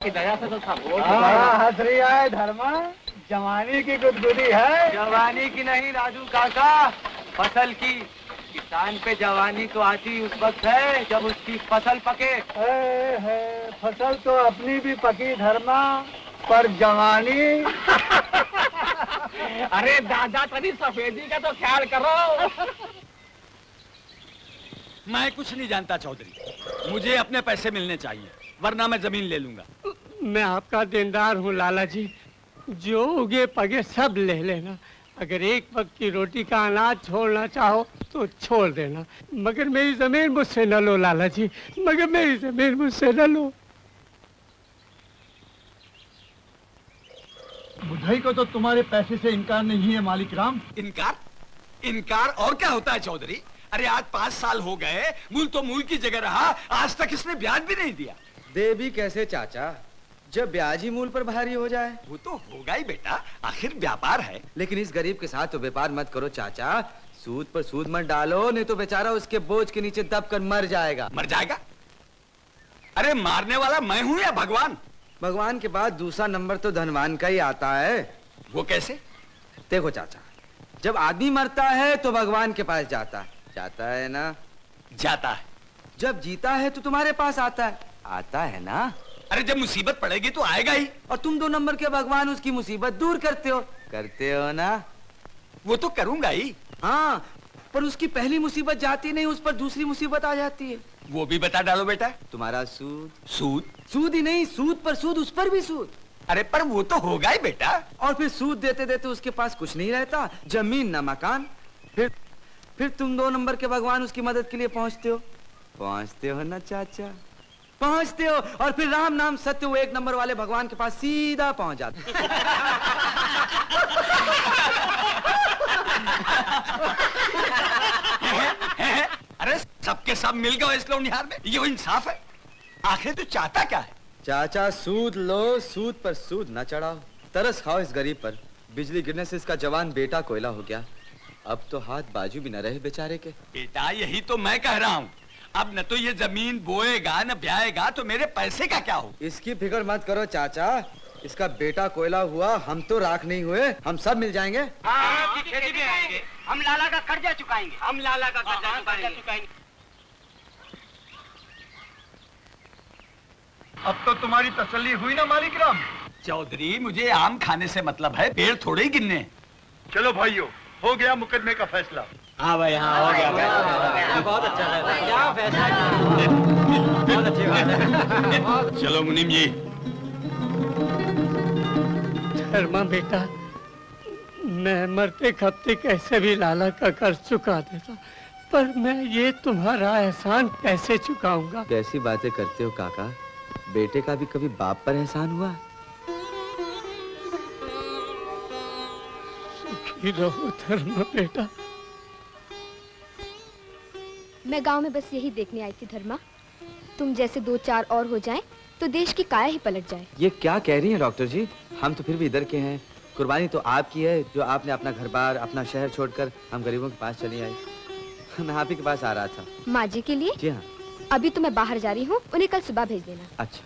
की दया से तो सब हो हंस रही है धर्मा, जवानी की गुदगुदी है। जवानी की नहीं राजू काका, फसल की। किसान पे जवानी तो आती उस वक्त है जब उसकी फसल पके। फसल तो अपनी भी पकी धर्मा, पर जवानी अरे दादा तनी सफेदी का तो ख्याल करो। मैं कुछ नहीं जानता चौधरी, मुझे अपने पैसे मिलने चाहिए वरना मैं जमीन ले लूंगा। मैं आपका देनदार हूँ लाला जी, जो उगे पगे सब ले लेना। अगर एक वक्त की रोटी का अनाज छोड़ना चाहो तो छोड़ देना, मगर मेरी जमीन मुझसे न लो लाला जी, मगर मेरी जमीन मुझसे न लो। बुधाई को तो तुम्हारे पैसे से इनकार नहीं है मालिक राम। इनकार? इनकार और क्या होता है चौधरी? अरे आज 5 साल हो गए, मूल तो मूल की जगह रहा, आज तक इसने ब्याज भी नहीं दिया। दे भी कैसे चाचा, जब ब्याज ही मूल पर भारी हो जाए। वो तो होगा ही बेटा, आखिर व्यापार है। लेकिन इस गरीब के साथ तो व्यापार मत करो चाचा, सूद पर सूद मत डालो, नहीं तो बेचारा उसके बोझ के नीचे दब कर मर जाएगा। मर जाएगा? अरे मारने वाला मैं हूं या भगवान? भगवान के बाद दूसरा नंबर तो धनवान का ही आता है। वो कैसे? देखो चाचा, जब आदमी मरता है तो भगवान के पास जाता है ना? जाता है। जब जीता है तो तुम्हारे पास आता है ना? अरे जब मुसीबत पड़ेगी तो आएगा ही। और तुम 2 नंबर के भगवान उसकी मुसीबत दूर करते हो ना? वो तो करूंगा ही। हाँ, पर उसकी पहली मुसीबत जाती नहीं, उस पर दूसरी मुसीबत आ जाती है। वो भी बता डालो बेटा। तुम्हारा सूद। सूद ही नहीं, सूद पर सूद, उस पर भी सूद। अरे पर वो तो होगा ही बेटा। और फिर सूद देते देते उसके पास कुछ नहीं रहता, जमीन न मकान। फिर तुम 2 नंबर के भगवान उसकी मदद के लिए पहुंचते हो ना चाचा? पहुंचते हो, और फिर राम नाम सत्य, वो 1 नंबर वाले भगवान के पास सीधा पहुंच जाते। अरे सबके सब मिल गए इस लोनिहार में, ये इंसाफ है? आखिर तू चाहता क्या है? चाचा सूद लो, सूद पर सूद न चढ़ाओ, तरस खाओ इस गरीब पर। बिजली गिरने से इसका जवान बेटा कोयला हो गया, अब तो हाथ बाजू भी न रहे बेचारे के। बेटा यही तो मैं कह रहा हूँ, अब न तो ये जमीन बोएगा न ब्याएगा तो मेरे पैसे का क्या हो? इसकी फिक्र मत करो चाचा, इसका बेटा कोयला हुआ, हम तो राख नहीं हुए, हम सब मिल जाएंगे। हाँ, खेती भी आएंगे, हम लाला का कर्जा चुकाएंगे, अब तो तुम्हारी तसल्ली हुई ना मालिक राम? चौधरी मुझे आम खाने से मतलब है, पेड़ थोड़े ही गिनने। चलो भाइयों, हो गया मुकदमे का फैसला। हाँ भाई, हाँ हो गया। बहुत अच्छा है, क्या फैसला बहुत अच्छी बात है। चलो मुनीम जी। धर्मा बेटा, मैं मरते खपते कैसे भी लाला का कर्ज चुका देता, पर मैं ये तुम्हारा एहसान कैसे चुकाऊंगा? कैसी बातें करते हो काका, बेटे का भी कभी बाप पर एहसान हुआ? सुखी रहो धर्मा बेटा। मैं गांव में बस यही देखने आई थी धर्मा, तुम जैसे 2-4 और हो जाएं तो देश की काया ही पलट जाए। ये क्या कह रही हैं डॉक्टर जी? हम तो फिर भी इधर के हैं, कुर्बानी तो आपकी है, जो आपने अपना घर बार, अपना शहर छोड़कर हम गरीबों के पास चली आई। मैं आप ही के पास आ रहा था। माँ जी के लिए? जी हाँ। अभी तो मैं बाहर जा रही हूँ, उन्हें कल सुबह भेज देना। अच्छा।